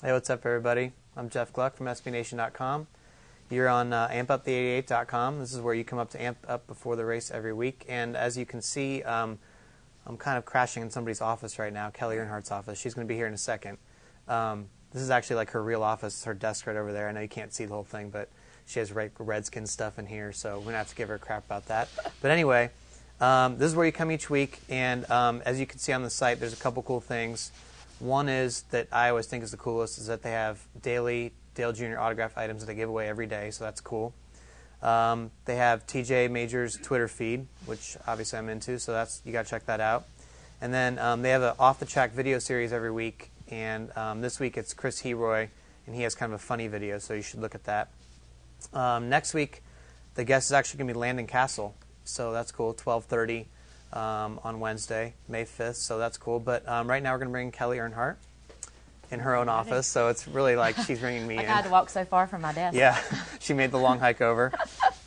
Hey, what's up, everybody? I'm Jeff Gluck from SBNation.com. You're on AmpUpThe88.com. This is where you come up to amp up before the race every week. And as you can see, I'm kind of crashing in somebody's office right now, Kelley Earnhardt's office. She's going to be here in a second. This is actually like her real office, her desk right over there. I know you can't see the whole thing, but she has Redskin stuff in here, so we're going to have to give her crap about that. But anyway, this is where you come each week, and as you can see on the site, there's a couple cool things. One is that I always think is the coolest is that they have daily Dale Jr. autograph items that they give away every day, so that's cool. They have TJ Major's Twitter feed, which obviously I'm into, so that's you got to check that out. And then they have an off-the-track video series every week, and this week it's Chris Heroy, and he has kind of a funny video, so you should look at that. Next week, the guest is actually going to be Landon Castle, so that's cool, 12:30 on Wednesday, May 5th, so that's cool. But right now we're going to bring Kelley Earnhardt in her own office, so it's really like she's bringing me in. I had to walk so far from my desk. Yeah, she made the long hike over.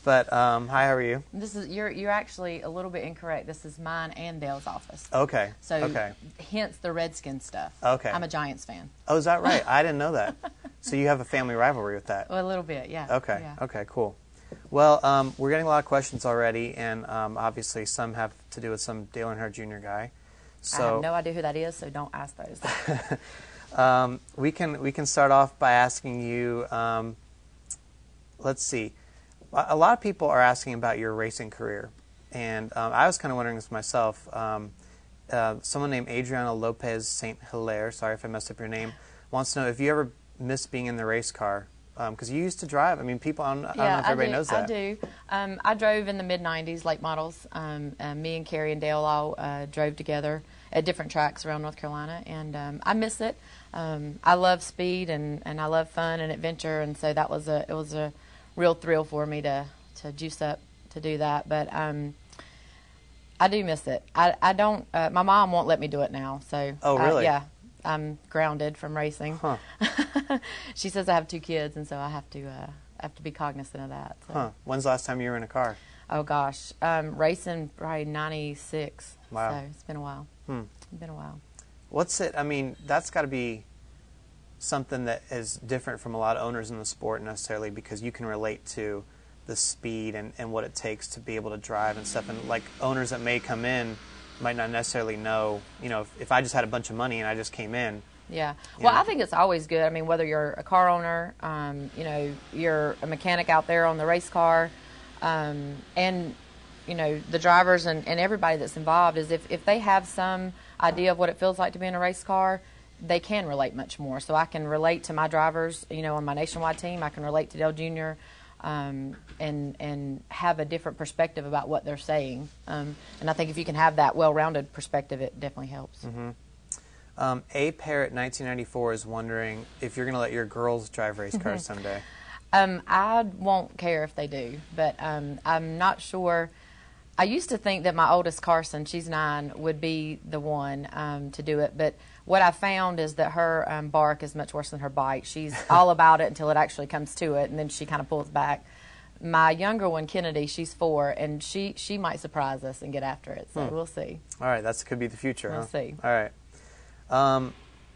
But hi, how are you? This is you're actually a little bit incorrect. This is mine and Dale's office. Okay. So okay. Hence the Redskin stuff. Okay. I'm a Giants fan. Oh, is that right? I didn't know that. So you have a family rivalry with that? Well, a little bit, yeah. Okay. Yeah. Okay. Cool. Well, we're getting a lot of questions already, and obviously some have to do with some Dale Earnhardt Jr. guy. So I have no idea who that is, so don't ask those. we can start off by asking you. Let's see. A lot of people are asking about your racing career, and I was kind of wondering this myself. Someone named Adriana Lopez St. Hilaire, sorry if I messed up your name, wants to know if you ever miss being in the race car. Because you used to drive. I mean, people, I don't know if everybody knows that. I do. I drove in the mid-'90s, late models. Me and Carrie and Dale all drove together at different tracks around North Carolina, and I miss it. I love speed, and I love fun and adventure, and so it was a real thrill for me to juice up to do that. But I do miss it. I don't. My mom won't let me do it now. So. Oh, really? Yeah. I'm grounded from racing. Huh. She says I have 2 kids, and so I have to be cognizant of that. So. Huh. When's the last time you were in a car? Oh gosh, racing probably '96. Wow. So it's been a while. It's been a while. What's it? I mean, that's got to be something that is different from a lot of owners in the sport necessarily, because you can relate to the speed and what it takes to be able to drive and stuff. And like owners that may come in might not necessarily know, if I just had a bunch of money and I just came in. Yeah. Well, I think it's always good. I mean, whether you're a car owner, you're a mechanic out there on the race car, and, the drivers and everybody that's involved is if they have some idea of what it feels like to be in a race car, they can relate much more. So I can relate to my drivers, on my nationwide team. I can relate to Dale Jr., and have a different perspective about what they're saying. And I think if you can have that well-rounded perspective, it definitely helps. Mm-hmm. A Parrot 1994 is wondering if you're going to let your girls drive race cars someday. I won't care if they do, but I'm not sure. I used to think that my oldest, Carson, she's 9, would be the one to do it, but what I found is that her bark is much worse than her bite. She's all about it until it actually comes to it, and then she kind of pulls back. My younger one, Kennedy, she's 4, and she might surprise us and get after it, so we'll see. All right, that could be the future, We'll see. All right.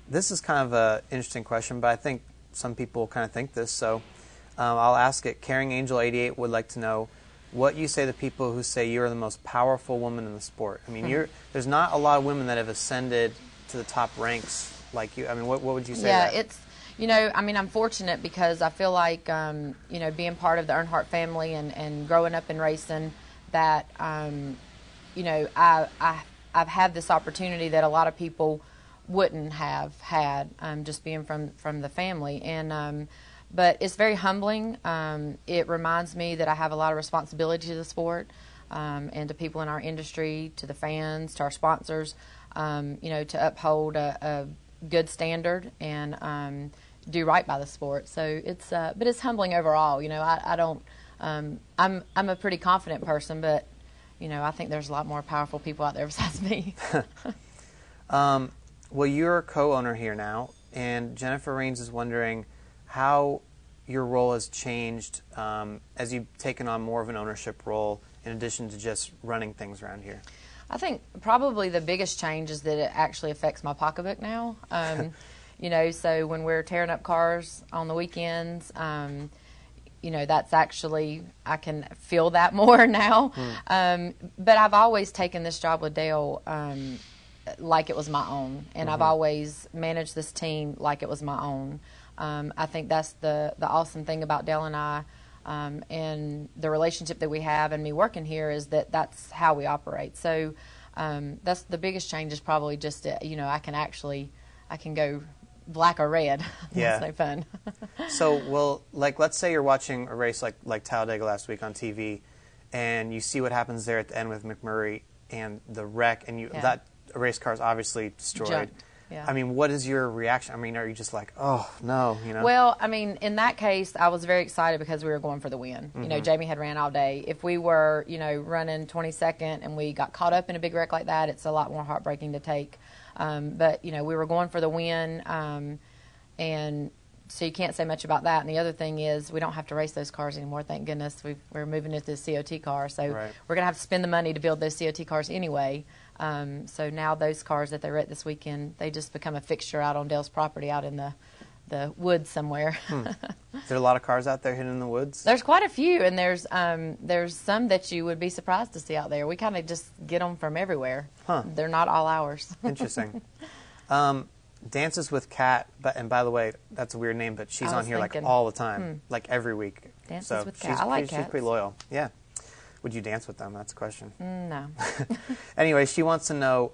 This is kind of an interesting question, but I think some people kind of think this, so I'll ask it. Caring Angel 88 would like to know what you say to people who say you are the most powerful woman in the sport. I mean, there's not a lot of women that have ascended to the top ranks like you. I mean, what would you say? Yeah, it's, I'm fortunate because I feel like, being part of the Earnhardt family and growing up in racing, that, I've had this opportunity that a lot of people wouldn't have had, just being from the family. And but it's very humbling. It reminds me that I have a lot of responsibility to the sport, and to people in our industry, to the fans, to our sponsors, to uphold a good standard and do right by the sport. So it's, but it's humbling overall. I don't. I'm a pretty confident person, but I think there's a lot more powerful people out there besides me. Well, you're a co-owner here now, and Jennifer Raines is wondering how your role has changed as you've taken on more of an ownership role in addition to just running things around here. I think probably the biggest change is that it actually affects my pocketbook now. You know, so when we're tearing up cars on the weekends, you know, that's actually, I can feel that more now. But I've always taken this job with Dale like it was my own, and I've always managed this team like it was my own. I think that's the awesome thing about Dale and I, and the relationship that we have, and me working here, is that that's how we operate. So that's the biggest change, is probably just you know, I can go black or red. Yeah. That's no fun. So, well, like, let's say you're watching a race like Talladega last week on TV, and you see what happens there at the end with McMurray and the wreck, and that race car is obviously destroyed. Junked. Yeah. I mean, what is your reaction? I mean, are you just like, oh, no, you know? Well, I mean, in that case, I was very excited because we were going for the win. You know, Jamie had ran all day. If we were, you know, running 22nd and we got caught up in a big wreck like that, it's a lot more heartbreaking to take. But, you know, we were going for the win, and so you can't say much about that. And the other thing is, we don't have to race those cars anymore, thank goodness. We're moving into the COT car, so we're going to have to spend the money to build those COT cars anyway. So now those cars that they wrecked this weekend, they just become a fixture out on Dale's property out in the woods somewhere. Is there a lot of cars out there hidden in the woods? There's quite a few, and there's some that you would be surprised to see out there. We kind of just get them from everywhere. They're not all ours. Interesting. Dances with Kat, and by the way, that's a weird name, but she's on here like all the time, like every week. Dances with Kat. I like She's pretty loyal. Yeah. Would you dance with them? That's a question. No. Anyway, she wants to know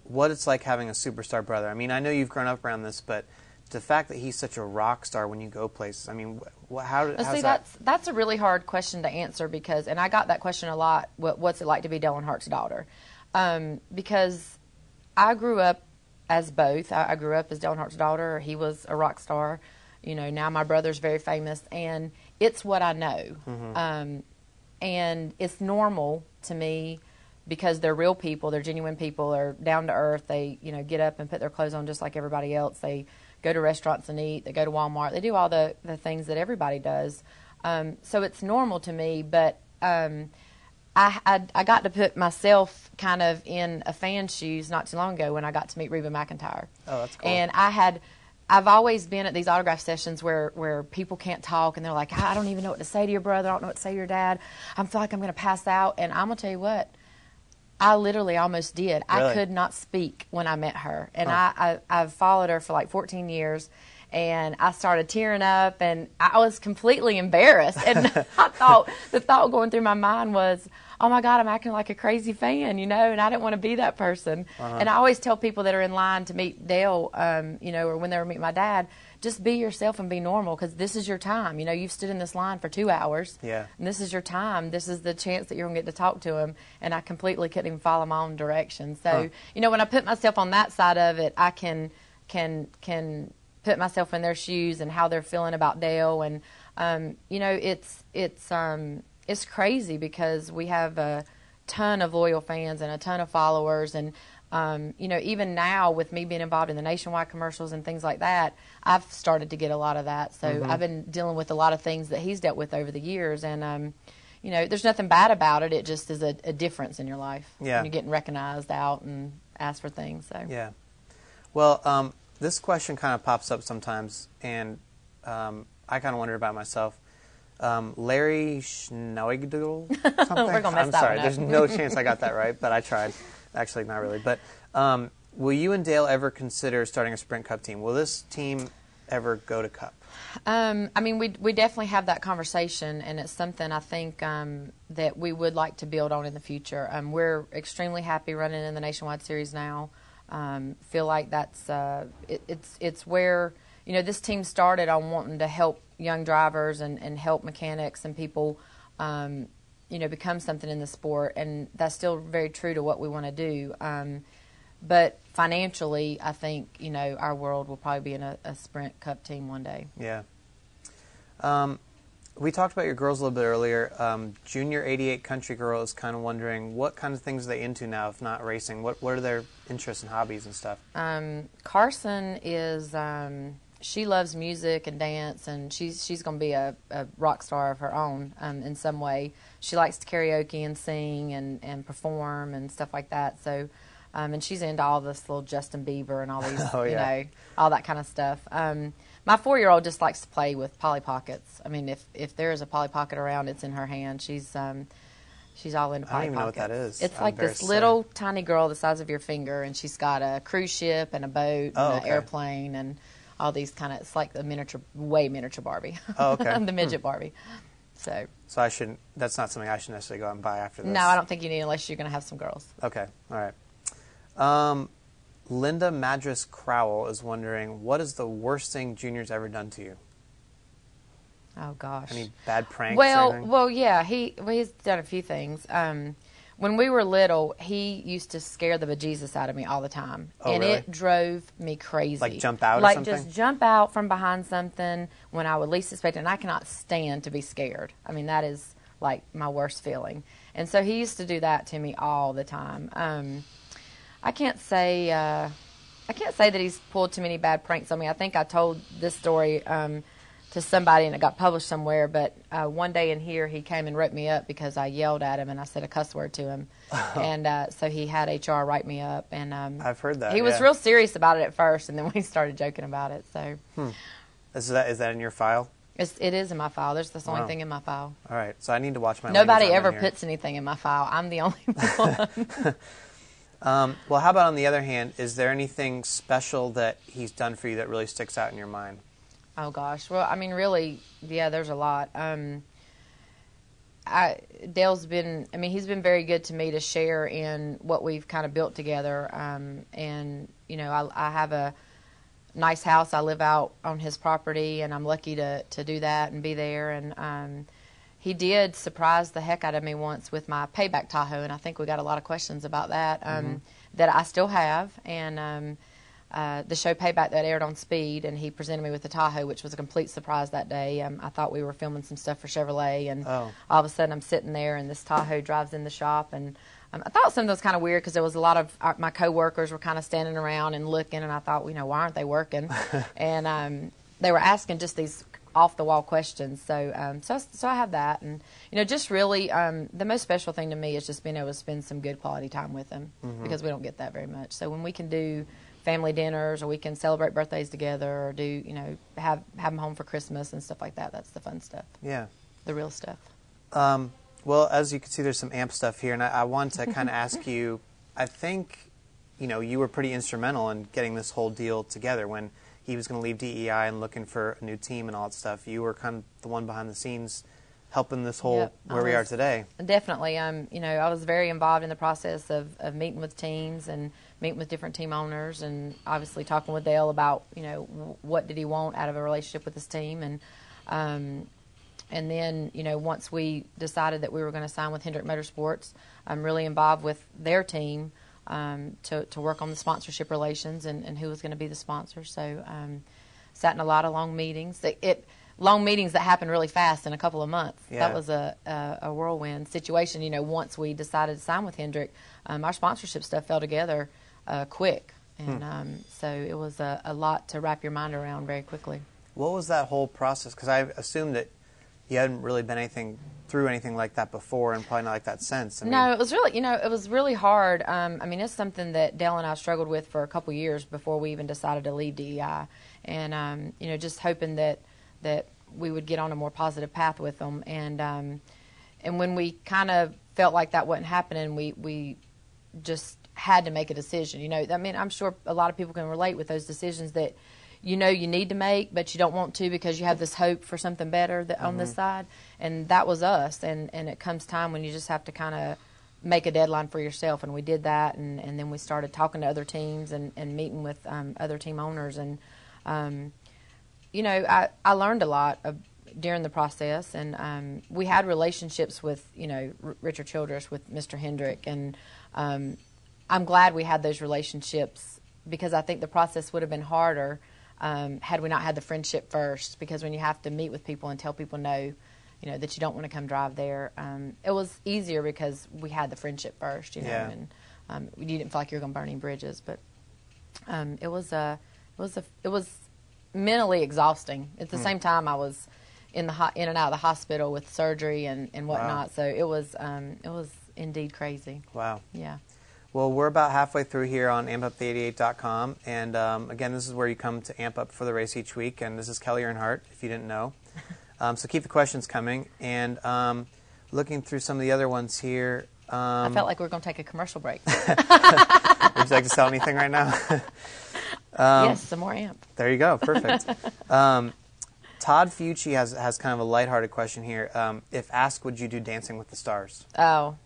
what it's like having a superstar brother. I mean, I know you've grown up around this, but the fact that he's such a rock star when you go places, I mean, how's that? That's a really hard question to answer, because, and I got that question a lot, what's it like to be Dale Earnhardt's daughter? Because I grew up as both. I grew up as Dale Earnhardt's daughter. He was a rock star. You know, now my brother's very famous, and it's what I know. And it's normal to me, because they're real people, they're genuine people, they're down to earth. They, you know, get up and put their clothes on just like everybody else. They go to restaurants and eat. They go to Walmart. They do all the things that everybody does. So it's normal to me, but I got to put myself kind of in a fan's shoes not too long ago when I got to meet Reba McEntire. Oh, that's cool. And I've always been at these autograph sessions where people can't talk, and they're like, I don't even know what to say to your brother. I don't know what to say to your dad. I feel like I'm going to pass out. And I'm going to tell you what, I literally almost did. Really? I could not speak when I met her. And I've followed her for like 14 years. And I started tearing up, and I was completely embarrassed. And the thought going through my mind was, oh my God, I'm acting like a crazy fan, you know, and I didn't want to be that person. And I always tell people that are in line to meet Dale, you know, or when they were meeting my dad, just be yourself and be normal, because this is your time. You know, you've stood in this line for 2 hours, and this is your time. This is the chance that you're going to get to talk to him. And I completely couldn't even follow my own direction. So, you know, when I put myself on that side of it, I can put myself in their shoes and how they're feeling about Dale. And, you know, it's crazy, because we have a ton of loyal fans and a ton of followers. And, you know, even now with me being involved in the nationwide commercials and things like that, I've started to get a lot of that. So I've been dealing with a lot of things that he's dealt with over the years. And, you know, there's nothing bad about it. It just is a difference in your life. Yeah. When you're getting recognized out and asked for things. So. Yeah. Well, this question kind of pops up sometimes, and I kind of wonder about myself. Larry Schneidel something? We're gonna mess I'm that sorry, one up. there's no chance I got that right, but I tried. Actually, not really. But will you and Dale ever consider starting a Sprint Cup team? Will this team ever go to Cup? I mean, we definitely have that conversation, and it's something I think that we would like to build on in the future. We're extremely happy running in the Nationwide Series now. Feel like that's it's where, you know, this team started on wanting to help young drivers and help mechanics and people, you know, become something in the sport, and that's still very true to what we want to do. But financially, I think, you know, our world will probably be in a Sprint Cup team one day. Yeah. We talked about your girls a little bit earlier. Junior 88 Country Girl is kind of wondering what kind of things are they into now, if not racing? What are their interests and hobbies and stuff? Carson is she loves music and dance, and she's going to be a rock star of her own in some way. She likes to karaoke and sing and perform and stuff like that. So And she's into all this little Justin Bieber and all these, Oh, you yeah. know, all that kind of stuff. My 4-year-old just likes to play with Polly Pockets. I mean, if there is a Polly Pocket around, it's in her hand. She's all into Polly Pockets. I don't even know what that is. It's I'm like this embarrassed to say. little tiny girl the size of your finger, and she's got a cruise ship and a boat and an airplane and all these kind of. It's like the way miniature Barbie. Oh, okay. The midget Barbie. So I shouldn't. That's not something I should necessarily go out and buy after this. no, I don't think you need unless you're going to have some girls. Okay. All right. Linda Madras Crowell is wondering, what is the worst thing Junior's ever done to you? Oh gosh. Any bad pranks? Or anything? Well, yeah. He's done a few things. When we were little, he used to scare the bejesus out of me all the time, and really? it drove me crazy. Like jump out or like something? just jump out from behind something when I would least expect it, and I cannot stand to be scared. I mean, that is like my worst feeling. And so he used to do that to me all the time. I can't say that he's pulled too many bad pranks on me. I think I told this story to somebody and it got published somewhere, but one day in here he came and wrote me up because I yelled at him and I said a cuss word to him. And so he had HR write me up. And I've heard that. He was real serious about it at first, and then we started joking about it. So Is that in your file? it is in my file. That's the only thing in my file. All right. So I need to watch my Nobody language on ever here. puts anything in my file. I'm the only one. Well, how about on the other hand, is there anything special that he's done for you that really sticks out in your mind? Oh gosh. Well, I mean, really, yeah, there's a lot. Dale's been, I mean, he's been very good to me to share in what we've kind of built together. And, you know, I have a nice house. I live out on his property, and I'm lucky to do that and be there. And he did surprise the heck out of me once with my payback Tahoe, and I think we got a lot of questions about that that I still have. And the show Payback that aired on Speed, and he presented me with the Tahoe, which was a complete surprise that day. I thought we were filming some stuff for Chevrolet, and all of a sudden I'm sitting there, and this Tahoe drives in the shop, and I thought something was kind of weird because there was a lot of my coworkers were kind of standing around and looking, and I thought, you know, why aren't they working? And they were asking just these off-the-wall questions. So I have that, and you know, just really the most special thing to me is just being able to spend some good quality time with him because we don't get that very much. So when we can do family dinners, or we can celebrate birthdays together, or do, you know, have them home for Christmas and stuff like that, that's the fun stuff. Yeah. The real stuff. Well, as you can see, there's some AMP stuff here, and I want to kind of ask you, I think, you know, you were pretty instrumental in getting this whole deal together. When he was going to leave DEI and looking for a new team and all that stuff, you were kind of the one behind the scenes helping this whole, where we are today. Definitely. You know, I was very involved in the process of meeting with teams and meeting with different team owners, and obviously talking with Dale about, you know, what did he want out of a relationship with his team. And then, you know, once we decided that we were going to sign with Hendrick Motorsports, I'm really involved with their team to work on the sponsorship relations and who was going to be the sponsor. So sat in a lot of long meetings. Long meetings that happened really fast in a couple of months. Yeah. That was a whirlwind situation. You know, once we decided to sign with Hendrick, our sponsorship stuff fell together quick. And so it was a lot to wrap your mind around very quickly. What was that whole process? Because I assumed that you hadn't really been through anything like that before, and probably not like that since. No, it was really, you know, it was really hard. I mean, it's something that Dale and I struggled with for a couple years before we even decided to leave DEI. And, you know, just hoping that we would get on a more positive path with them. And when we kind of felt like that wasn't happening, we just had to make a decision. You know, I mean, I'm sure a lot of people can relate with those decisions that you know you need to make, but you don't want to because you have this hope for something better on this side. And that was us. And it comes time when you just have to kind of make a deadline for yourself. And we did that. And then we started talking to other teams and meeting with other team owners. And, you know, I learned a lot during the process. And we had relationships with, you know, Richard Childress, with Mr. Hendrick. And I'm glad we had those relationships because I think the process would have been harder had we not had the friendship first, because when you have to meet with people and tell people no, you know, that you don't want to come drive there, it was easier because we had the friendship first, you know, and you didn't feel like you were going to burn any bridges. But it was mentally exhausting. At the same time, I was in and out of the hospital with surgery and whatnot. Wow. So it was indeed crazy. Wow. Yeah. Well, we're about halfway through here on ampup88.com, and again, this is where you come to amp up for the race each week, and this is Kelley Earnhardt, if you didn't know. So keep the questions coming, and looking through some of the other ones here. I felt like we were going to take a commercial break. Would you like to sell anything right now? Yes, some more amp. There you go, perfect. Todd Fucci has kind of a lighthearted question here. If asked, would you do Dancing with the Stars? Oh.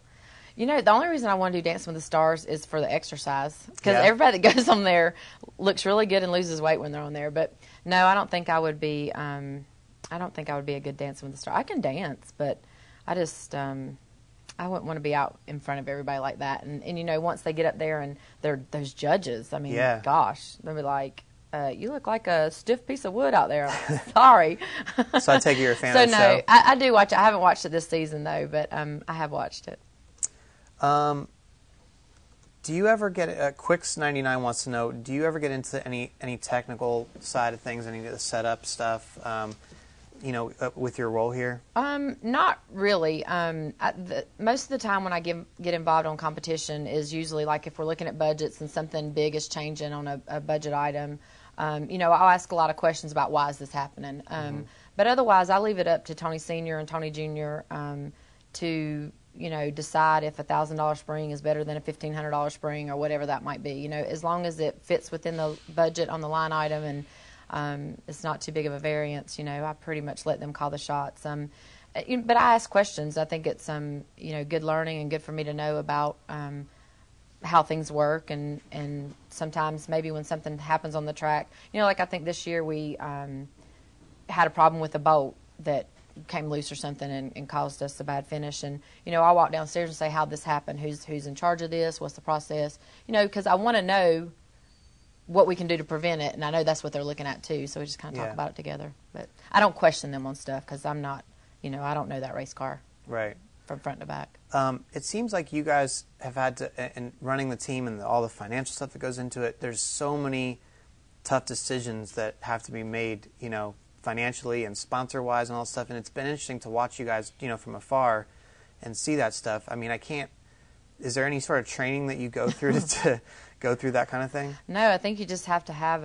You know, the only reason I want to do Dancing with the Stars is for the exercise. Because everybody that goes on there looks really good and loses weight when they're on there. But no, I don't think I would be. I don't think I would be a good Dancing with the Stars. I can dance, but I just I wouldn't want to be out in front of everybody like that. And you know, once they get up there and they're those judges, I mean, gosh, they'll be like, you look like a stiff piece of wood out there. I'm sorry. So I take it you're a fan so of the show. no, I do watch it. I haven't watched it this season though, but I have watched it. Do you ever get Quix99 wants to know, do you ever get into any technical side of things, any of the setup stuff, you know, with your role here? Not really. Most of the time when I get involved on competition is usually like if we're looking at budgets and something big is changing on a budget item. You know, I'll ask a lot of questions about why is this happening. But otherwise, I leave it up to Tony Sr. and Tony Jr. To you know, decide if a $1,000 spring is better than a $1,500 spring or whatever that might be. You know, as long as it fits within the budget on the line item and it's not too big of a variance, you know, I pretty much let them call the shots. But I ask questions. I think it's you know, good learning and good for me to know about how things work and sometimes maybe when something happens on the track, you know, like I think this year we had a problem with a bolt that came loose or something and caused us a bad finish. And you know, I walk downstairs and say, how'd this happen? Who's in charge of this? What's the process? You know, because I want to know what we can do to prevent it, and I know that's what they're looking at too. So we just kind of talk about it together. But I don't question them on stuff because I'm not, you know, I don't know that race car from front to back. It seems like you guys have had to, in running the team and all the financial stuff that goes into it, there's so many tough decisions that have to be made, you know, financially and sponsor-wise and all that stuff, and it's been interesting to watch you guys, you know, from afar and see that stuff. I mean, is there any sort of training that you go through to go through that kind of thing? No, I think you just have to have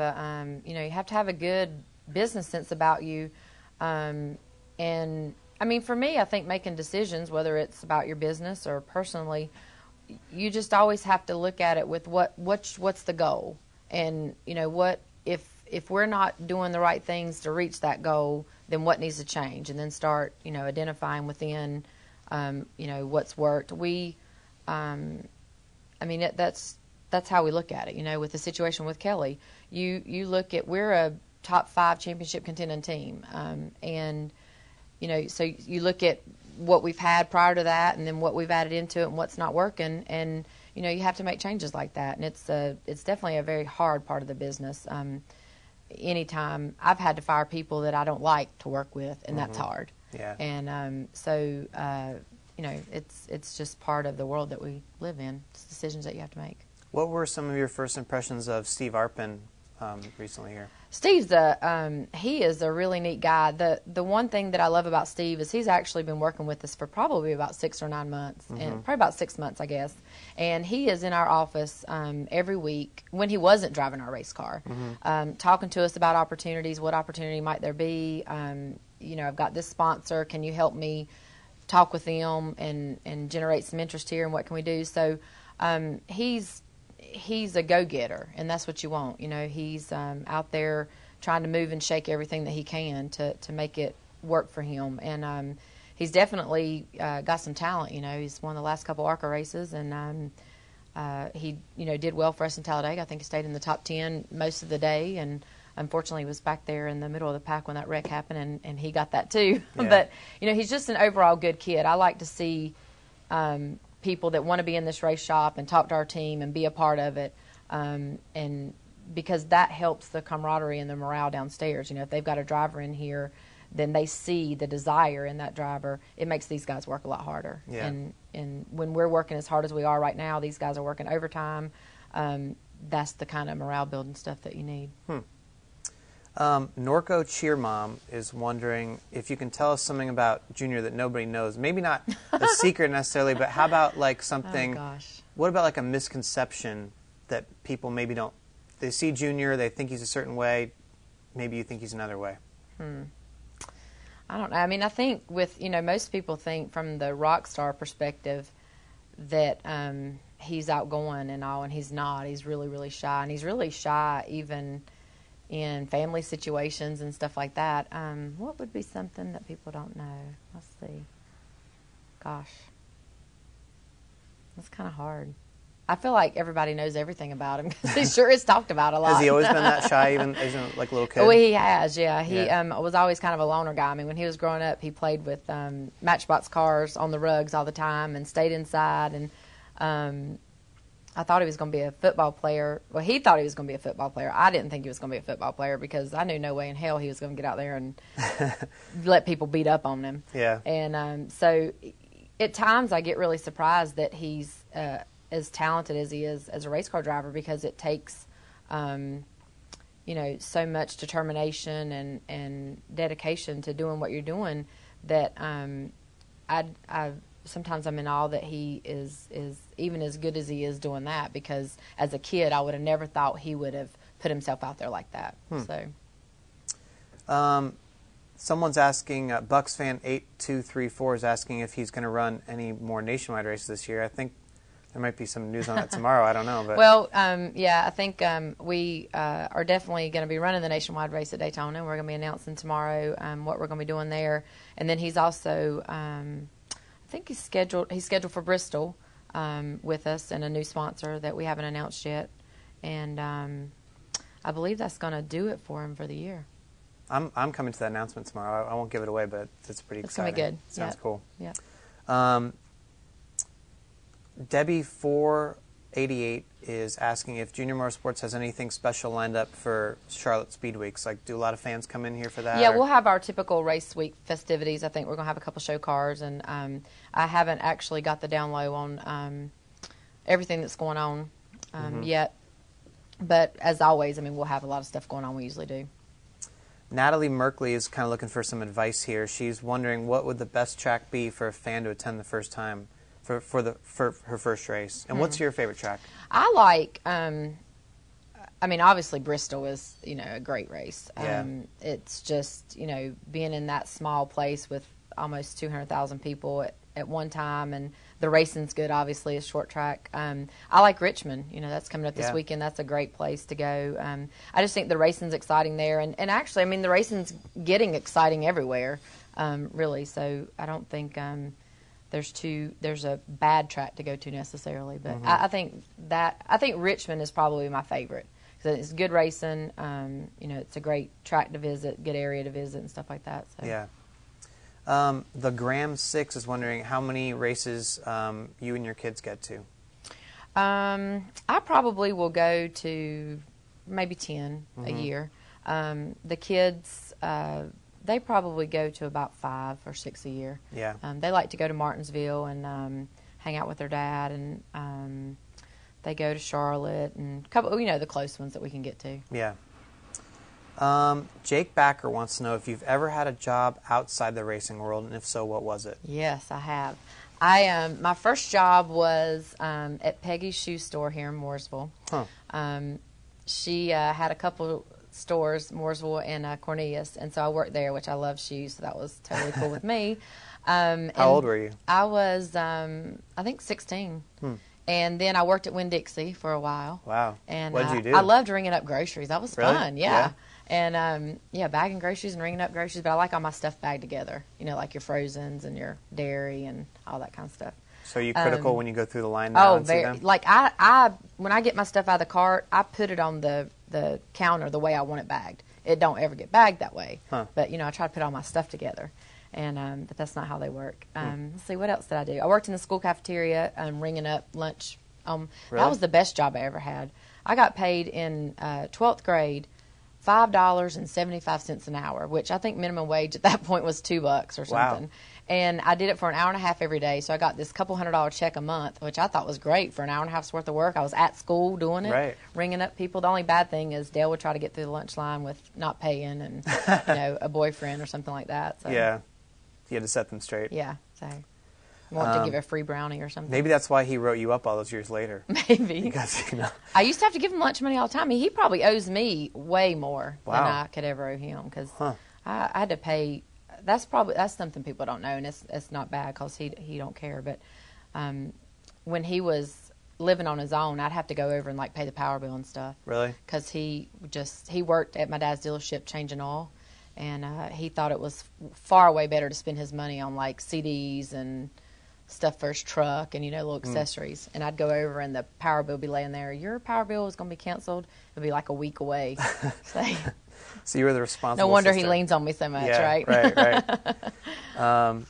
you know, you have to have a good business sense about you. And, I mean, for me, I think making decisions, whether it's about your business or personally, you just always have to look at it with what's the goal. And, you know, if we're not doing the right things to reach that goal, then what needs to change? And then start, you know, identifying within, you know, what's worked. I mean, that's how we look at it. You know, with the situation with Kelley, you look at, we're a top 5 championship contending team, and you know, so you look at what we've had prior to that, and then what we've added into it, and what's not working, and you know, you have to make changes like that, and it's definitely a very hard part of the business. Anytime I've had to fire people that I don't like to work with, and that's hard. Yeah. And so you know, it's just part of the world that we live in. It's decisions that you have to make. What were some of your first impressions of Steve Arpin recently here? Steve's he is a really neat guy. The one thing that I love about Steve is he's actually been working with us for probably about 6 or 9 months, and probably about 6 months, I guess. And he is in our office every week when he wasn't driving our race car, talking to us about opportunities. What opportunity might there be? You know, I've got this sponsor. Can you help me talk with them and generate some interest here? And what can we do? So he's a go-getter, and that's what you want. You know, he's out there trying to move and shake everything that he can to make it work for him. And he's definitely got some talent. You know, he's won the last couple ARCA races, and he, you know, did well for us in Talladega. I think he stayed in the top 10 most of the day, and unfortunately he was back there in the middle of the pack when that wreck happened, and he got that too. Yeah. But, you know, he's just an overall good kid. I like to see people that want to be in this race shop and talk to our team and be a part of it, and because that helps the camaraderie and the morale downstairs. You know, if they've got a driver in here, then they see the desire in that driver. It makes these guys work a lot harder. Yeah. And when we're working as hard as we are right now, these guys are working overtime. That's the kind of morale building stuff that you need. Norco Cheer Mom is wondering if you can tell us something about Junior that nobody knows. Maybe not a secret necessarily, but how about like something? Oh gosh. What about like a misconception that people maybe don't? They see Junior, they think he's a certain way. Maybe you think he's another way. I don't know. I mean, I think with, most people think from the rock star perspective that he's outgoing and all, and he's not. He's really, really shy. And he's really shy even in family situations and stuff like that. What would be something that people don't know? Let's see. Gosh. That's kind of hard. I feel like everybody knows everything about him because he sure is talked about a lot. Has he always been that shy, even like a little kid? Well, he has, yeah. He was always kind of a loner guy. I mean, when he was growing up, he played with Matchbox cars on the rugs all the time and stayed inside. And I thought he was going to be a football player. Well, he thought he was going to be a football player. I didn't think he was going to be a football player because I knew no way in hell he was going to get out there and let people beat up on him. Yeah. And so at times I get really surprised that he's as talented as he is as a race car driver because it takes, so much determination and dedication to doing what you're doing that sometimes I'm in awe that he is even as good as he is doing that because as a kid I would have never thought he would have put himself out there like that. So. Someone's asking, Bucks fan 8234 is asking if he's going to run any more nationwide races this year. I think there might be some news on that tomorrow. I don't know. But. Well, I think we are definitely going to be running the nationwide race at Daytona. We're going to be announcing tomorrow what we're going to be doing there. And then he's also, I think he's scheduled for Bristol with us and a new sponsor that we haven't announced yet. And I believe that's going to do it for him for the year. I'm coming to that announcement tomorrow. I won't give it away, but it's pretty exciting. It's going to be good. Sounds cool. Yeah. Debbie488 is asking if Junior Motorsports has anything special lined up for Charlotte Speed Weeks. Like, do a lot of fans come in here for that? Yeah, we'll have our typical race week festivities. I think we're going to have a couple show cars, and I haven't actually got the down low on everything that's going on yet. But as always, I mean, we'll have a lot of stuff going on. We usually do. Natalie Merkley is kind of looking for some advice here. She's wondering what would the best track be for a fan to attend the first time for her first race. And what's your favorite track? I like, obviously Bristol is, a great race. Yeah. It's just, being in that small place with almost 200,000 people at one time, and the racing's good, obviously, it's short track. I like Richmond. That's coming up this weekend. That's a great place to go. I just think the racing's exciting there. And actually, the racing's getting exciting everywhere, really. So I don't think there's a bad track to go to necessarily. But I think Richmond is probably my favorite. Because it's good racing. It's a great track to visit, good area to visit, and stuff like that. So. Yeah. The Graham 6 is wondering how many races you and your kids get to. I probably will go to maybe 10 a year. The kids, they probably go to about 5 or 6 a year. Yeah. They like to go to Martinsville and hang out with their dad, and they go to Charlotte and a couple, the close ones that we can get to. Yeah. Jake Backer wants to know if you've ever had a job outside the racing world, and if so, what was it? Yes, I have. My first job was at Peggy's shoe store here in Mooresville. She had a couple stores, Mooresville and Cornelius, and so I worked there, which I love shoes, so that was totally cool with me. How old were you? I was, I think, 16. And then I worked at Winn-Dixie for a while. Wow. And what did you do? I loved ringing up groceries. That was really? fun, yeah. And, bagging groceries and ringing up groceries. But I like all my stuff bagged together, like your Frozens and your dairy and all that kind of stuff. So are you critical when you go through the line now and see them? Like, I when I get my stuff out of the cart, I put it on the counter the way I want it bagged. It don't ever get bagged that way. But, I try to put all my stuff together. And but that's not how they work. Let's see, what else did I do? I worked in the school cafeteria ringing up lunch. Really? That was the best job I ever had. I got paid in 12th grade $5.75 an hour, which I think minimum wage at that point was $2 or something. Wow. And I did it for an hour and a half every day. So I got this couple $100 check a month, which I thought was great for an hour and a half's worth of work. I was at school doing it, right, ringing up people. The only bad thing is Dale would try to get through the lunch line with not paying and a boyfriend or something like that. So, yeah, you had to set them straight. Yeah, so want to give a free brownie or something. Maybe that's why he wrote you up all those years later. Maybe. Because, I used to have to give him lunch money all the time. He probably owes me way more than I could ever owe him because I had to pay. That's something people don't know, and it's not bad because he don't care. But when he was living on his own, I'd have to go over and pay the power bill and stuff. Really? Because he worked at my dad's dealership changing oil, and he thought it was far way better to spend his money on CDs and stuff for his truck and little accessories. And I'd go over and the power bill would be laying there. Your power bill is going to be canceled. It'll be a week away. So you were the responsible No wonder sister. he leans on me so much, yeah, right? Right.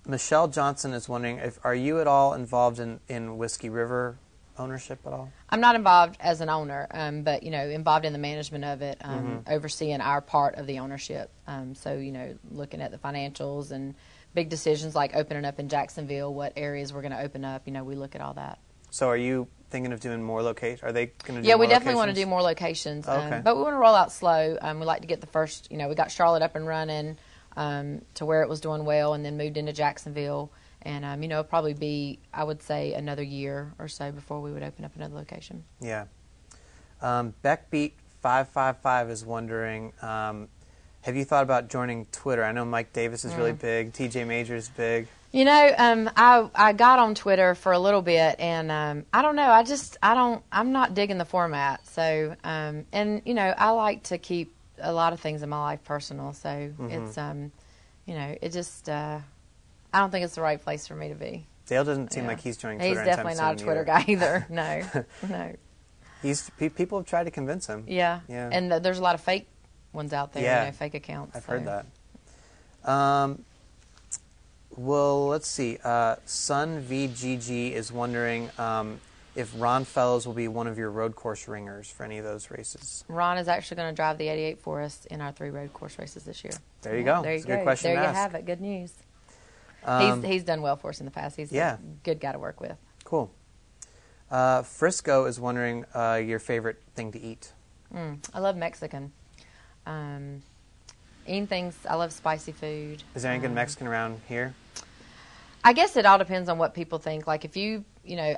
Michelle Johnson is wondering, are you at all involved in Whiskey River ownership at all? I'm not involved as an owner, but involved in the management of it, overseeing our part of the ownership. So looking at the financials and big decisions like opening up in Jacksonville, what areas we're going to open up. We look at all that. So are you thinking of doing more locations? Are they going to do Yeah, more we definitely want locations? to do more locations. Okay. But we want to roll out slow. We like to get the first, we got Charlotte up and running to where it was doing well, and then moved into Jacksonville. And, it'll probably be, I would say, another year or so before we would open up another location. Yeah. Beckbeat555 is wondering, have you thought about joining Twitter? I know Mike Davis is really big. TJ Major is big. I got on Twitter for a little bit, and I don't know. I'm not digging the format. So, I like to keep a lot of things in my life personal. So it's, it just, I don't think it's the right place for me to be. Dale doesn't seem like he's joining Twitter. He's definitely not a Twitter guy either. No, no. People have tried to convince him. Yeah. And there's a lot of fake ones out there, fake accounts. I've heard that. Well, let's see. Sun VGG is wondering if Ron Fellows will be one of your road course ringers for any of those races. Ron is actually going to drive the 88 for us in our 3 road course races this year. There you go. There you It's a good question there to you ask. have it. Good news. He's done well for us in the past. He's a good guy to work with. Cool. Frisco is wondering your favorite thing to eat. I love Mexican. Eating things, I love spicy food. Is there any good Mexican around here? I guess it all depends on what people think. Like if you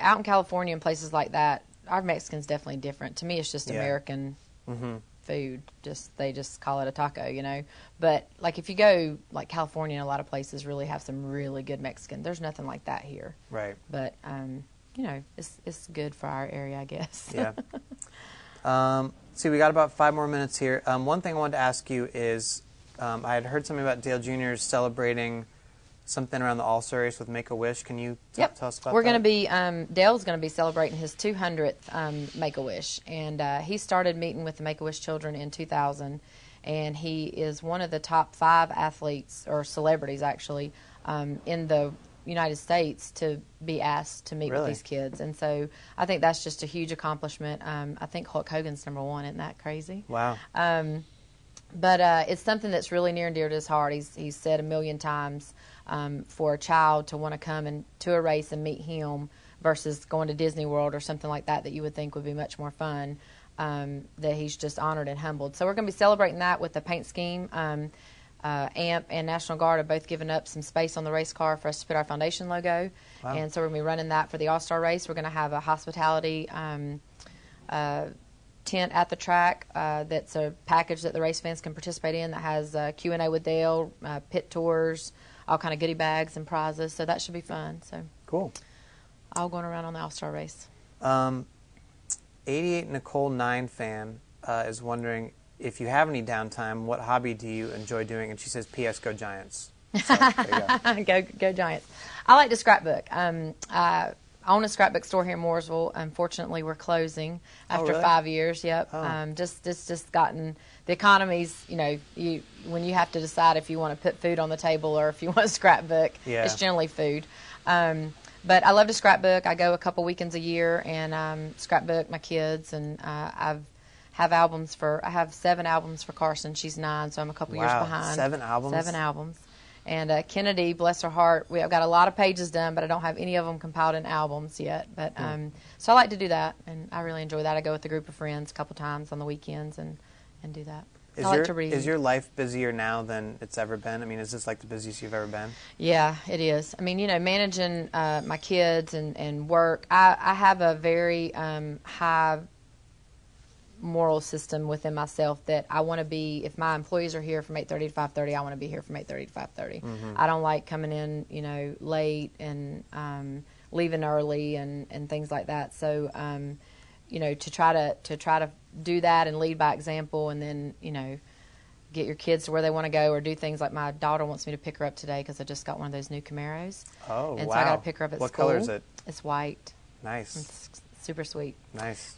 out in California and places like that, our Mexican's definitely different. To me, it's just American food. They just call it a taco, But like if you go like California, and a lot of places really have some really good Mexican. There's nothing like that here. Right. But it's good for our area, I guess. Yeah. See, we got about 5 more minutes here. One thing I wanted to ask you is, I had heard something about Dale Jr.'s celebrating something around the All-Star race with Make-A-Wish. Can you tell us about that? We're going to be, Dale's going to be celebrating his 200th Make-A-Wish. And he started meeting with the Make-A-Wish children in 2000. And he is one of the top 5 athletes, or celebrities actually, in the United States to be asked to meet with these kids. And so I think that's just a huge accomplishment. I think Hulk Hogan's number 1. Isn't that crazy? Wow. But it's something that's really near and dear to his heart. He's said a million times for a child to want to come to a race and meet him versus going to Disney World or something like that you would think would be much more fun, that he's just honored and humbled. So we're going to be celebrating that with the paint scheme. AMP and National Guard have both given up some space on the race car for us to put our foundation logo. Wow. And so we're going to be running that for the All-Star race. We're going to have a hospitality tent at the track that's a package that the race fans can participate in that has Q&A with Dale, pit tours, all kind of goodie bags and prizes. So that should be fun. So cool. All going around on the All-Star race. 88 Nicole 9 fan is wondering, if you have any downtime, what hobby do you enjoy doing? And she says, P.S. Go Giants. So, there you go. Go Giants. I like to scrapbook. I own a scrapbook store here in Mooresville. Unfortunately, we're closing after 5 years. Yep. Oh. Just gotten the economy's. When you have to decide if you want to put food on the table or if you want to scrapbook, it's generally food. But I love to scrapbook. I go a couple weekends a year and scrapbook my kids, and I've have albums I have 7 albums for Carson. She's 9, so I'm a couple years behind. 7 albums? 7 albums. And Kennedy, bless her heart, I've got a lot of pages done, but I don't have any of them compiled in albums yet. But so I like to do that, and I really enjoy that. I go with a group of friends a couple times on the weekends and do that. I like to read. Is your life busier now than it's ever been? I mean, is this like the busiest you've ever been? Yeah, it is. I mean, managing my kids and work, I have a very high moral system within myself that I want to be, if my employees are here from 8:30 to 5:30, I want to be here from 8:30 to 5:30. I don't like coming in, late and leaving early and things like that. So, to try to do that and lead by example, and then get your kids to where they want to go, or do things like my daughter wants me to pick her up today because I just got one of those new Camaros. Oh, and wow. so I got to pick her up at school. What color is it? It's white. Nice. It's super sweet. Nice.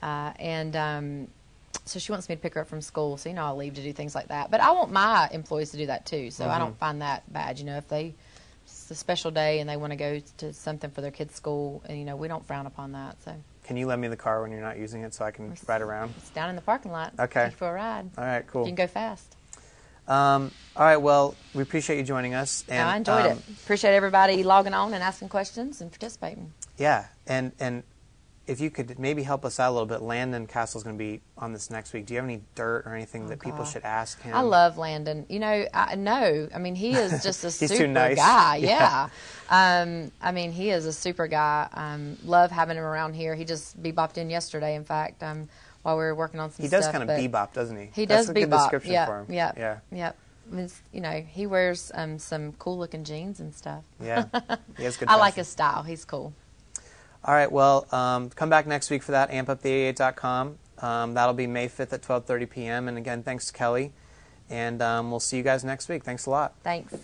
So she wants me to pick her up from school. So I'll leave to do things like that. But I want my employees to do that too. So I don't find that bad. If it's a special day and they want to go to something for their kids' school, and we don't frown upon that. So. Can you lend me the car when you're not using it so I can ride around? It's down in the parking lot. Okay. Take you for a ride. All right, cool. You can go fast. All right, well, we appreciate you joining us. And, I enjoyed it. Appreciate everybody logging on and asking questions and participating. Yeah, and if you could maybe help us out a little bit, Landon Castle's going to be on this next week. Do you have any dirt or anything that people should ask him? I love Landon. I know. I mean, he is just a He's super too nice. guy. Yeah. I mean, he is a super guy. Love having him around here. He just bebopped in yesterday, in fact, while we were working on some stuff. He does kind of bebop, doesn't he? He does bebop. That's a good description for him. Yeah. I mean, he wears some cool-looking jeans and stuff. Yeah. He has good I like fashion. his style. He's cool. All right, well, come back next week for that, ampupthe88.com. That'll be May 5th at 12:30 p.m. And again, thanks to Kelley. And we'll see you guys next week. Thanks a lot. Thanks.